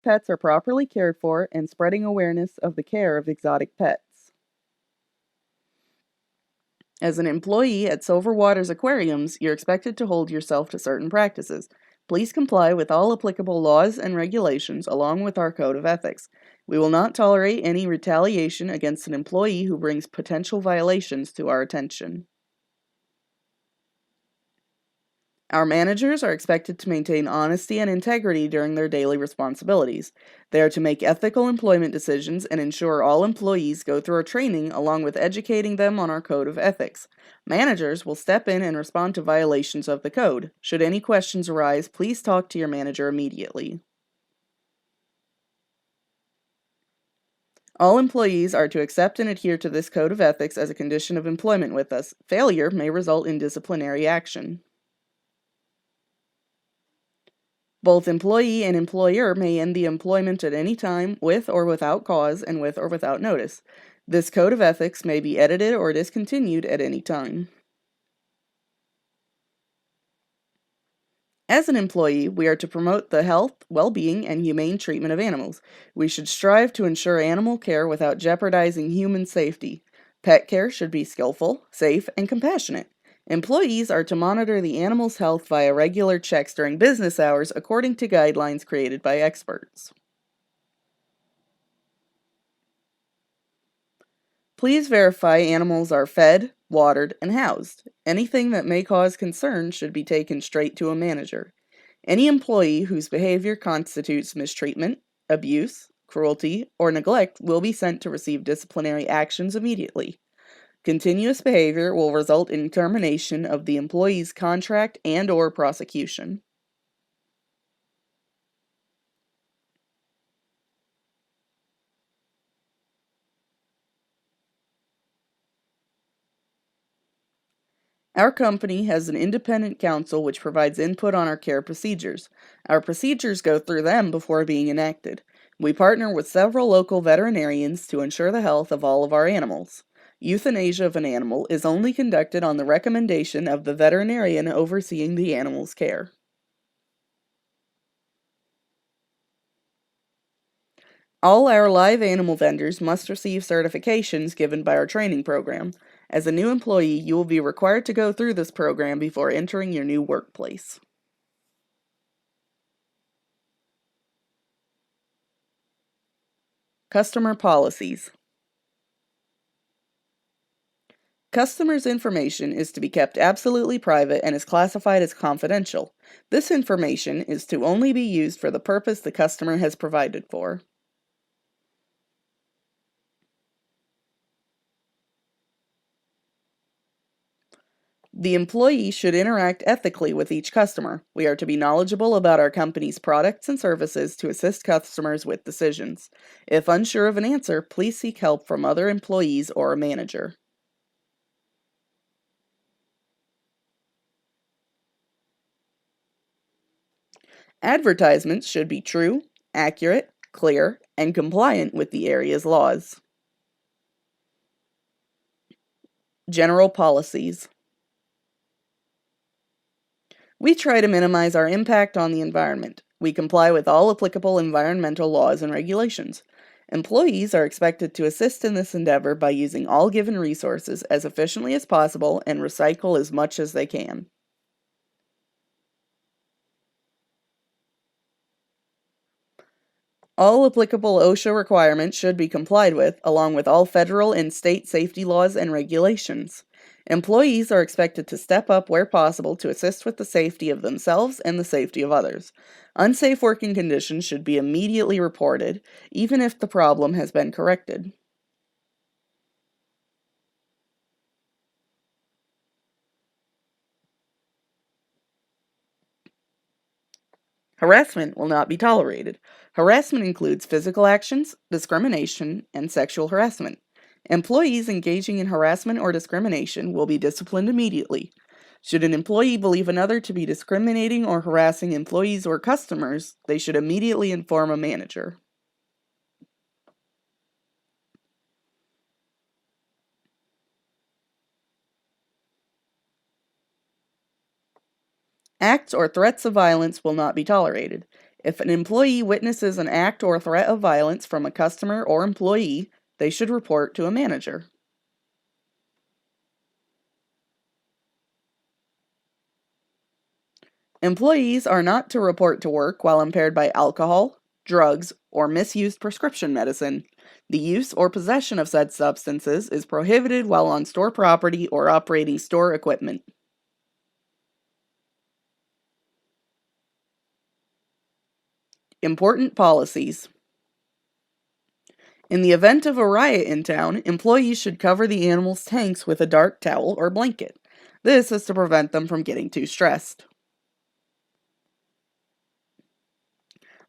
pets are properly cared for and spreading awareness of the care of exotic pets. As an employee at Silver Waters Aquariums, you're expected to hold yourself to certain practices. Please comply with all applicable laws and regulations along with our code of ethics. We will not tolerate any retaliation against an employee who brings potential violations to our attention. Our managers are expected to maintain honesty and integrity during their daily responsibilities. They are to make ethical employment decisions and ensure all employees go through our training along with educating them on our code of ethics. Managers will step in and respond to violations of the code. Should any questions arise, please talk to your manager immediately. All employees are to accept and adhere to this code of ethics as a condition of employment with us. Failure may result in disciplinary action. Both employee and employer may end the employment at any time, with or without cause, and with or without notice. This code of ethics may be edited or discontinued at any time. As an employee, we are to promote the health, well-being, and humane treatment of animals. We should strive to ensure animal care without jeopardizing human safety. Pet care should be skillful, safe, and compassionate. Employees are to monitor the animal's health via regular checks during business hours according to guidelines created by experts. Please verify animals are fed, watered, and housed. Anything that may cause concern should be taken straight to a manager. Any employee whose behavior constitutes mistreatment, abuse, cruelty, or neglect will be sent to receive disciplinary actions immediately. Continuous behavior will result in termination of the employee's contract and/or prosecution. Our company has an independent counsel which provides input on our care procedures. Our procedures go through them before being enacted. We partner with several local veterinarians to ensure the health of all of our animals. Euthanasia of an animal is only conducted on the recommendation of the veterinarian overseeing the animal's care. All our live animal vendors must receive certifications given by our training program. As a new employee, you will be required to go through this program before entering your new workplace. Customer policies. Customers' information is to be kept absolutely private and is classified as confidential. This information is to only be used for the purpose the customer has provided for. The employee should interact ethically with each customer. We are to be knowledgeable about our company's products and services to assist customers with decisions. If unsure of an answer, please seek help from other employees or a manager. Advertisements should be true, accurate, clear, and compliant with the area's laws. General policies. We try to minimize our impact on the environment. We comply with all applicable environmental laws and regulations. Employees are expected to assist in this endeavor by using all given resources as efficiently as possible and recycle as much as they can. All applicable OSHA requirements should be complied with, along with all federal and state safety laws and regulations. Employees are expected to step up where possible to assist with the safety of themselves and the safety of others. Unsafe working conditions should be immediately reported, even if the problem has been corrected. Harassment will not be tolerated. Harassment includes physical actions, discrimination, and sexual harassment. Employees engaging in harassment or discrimination will be disciplined immediately. Should an employee believe another to be discriminating or harassing employees or customers, they should immediately inform a manager. Acts or threats of violence will not be tolerated. If an employee witnesses an act or threat of violence from a customer or employee, they should report to a manager. Employees are not to report to work while impaired by alcohol, drugs, or misused prescription medicine. The use or possession of said substances is prohibited while on store property or operating store equipment. Important policies. In the event of a riot in town, employees should cover the animals' tanks with a dark towel or blanket. This is to prevent them from getting too stressed.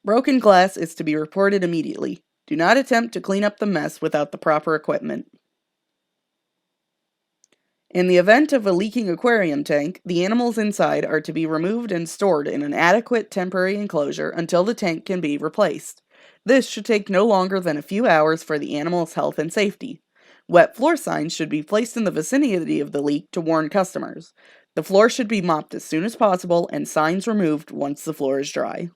Broken glass is to be reported immediately. Do not attempt to clean up the mess without the proper equipment. In the event of a leaking aquarium tank, the animals inside are to be removed and stored in an adequate temporary enclosure until the tank can be replaced. This should take no longer than a few hours for the animal's health and safety. Wet floor signs should be placed in the vicinity of the leak to warn customers. The floor should be mopped as soon as possible and signs removed once the floor is dry.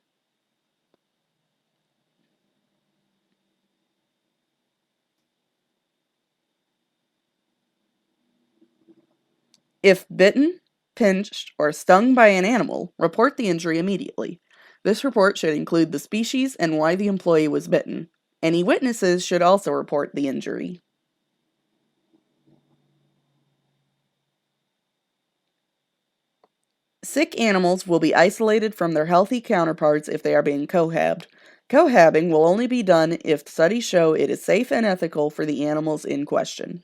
If bitten, pinched, or stung by an animal, report the injury immediately. This report should include the species and why the employee was bitten. Any witnesses should also report the injury. Sick animals will be isolated from their healthy counterparts if they are being cohabbed. Cohabbing will only be done if studies show it is safe and ethical for the animals in question.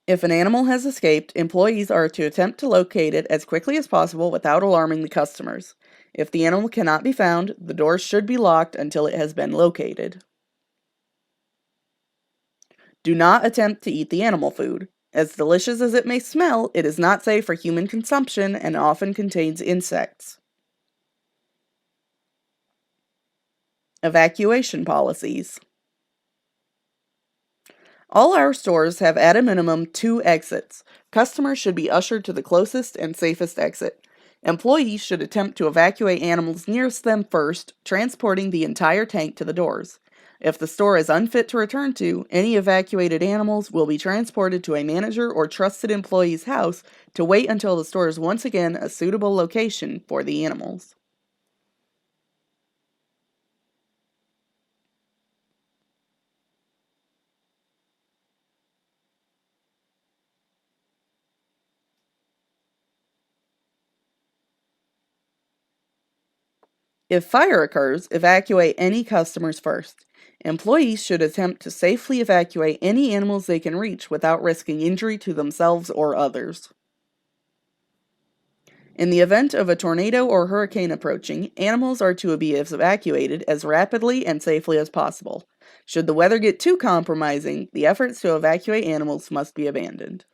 If an animal has escaped, employees are to attempt to locate it as quickly as possible without alarming the customers. If the animal cannot be found, the doors should be locked until it has been located. Do not attempt to eat the animal food. As delicious as it may smell, it is not safe for human consumption and often contains insects. Evacuation policies. All our stores have at a minimum 2 exits. Customers should be ushered to the closest and safest exit. Employees should attempt to evacuate animals nearest them first, transporting the entire tank to the doors. If the store is unfit to return to, any evacuated animals will be transported to a manager or trusted employee's house to wait until the store is once again a suitable location for the animals. If fire occurs, evacuate any customers first. Employees should attempt to safely evacuate any animals they can reach without risking injury to themselves or others. In the event of a tornado or hurricane approaching, animals are to be evacuated as rapidly and safely as possible. Should the weather get too compromising, the efforts to evacuate animals must be abandoned.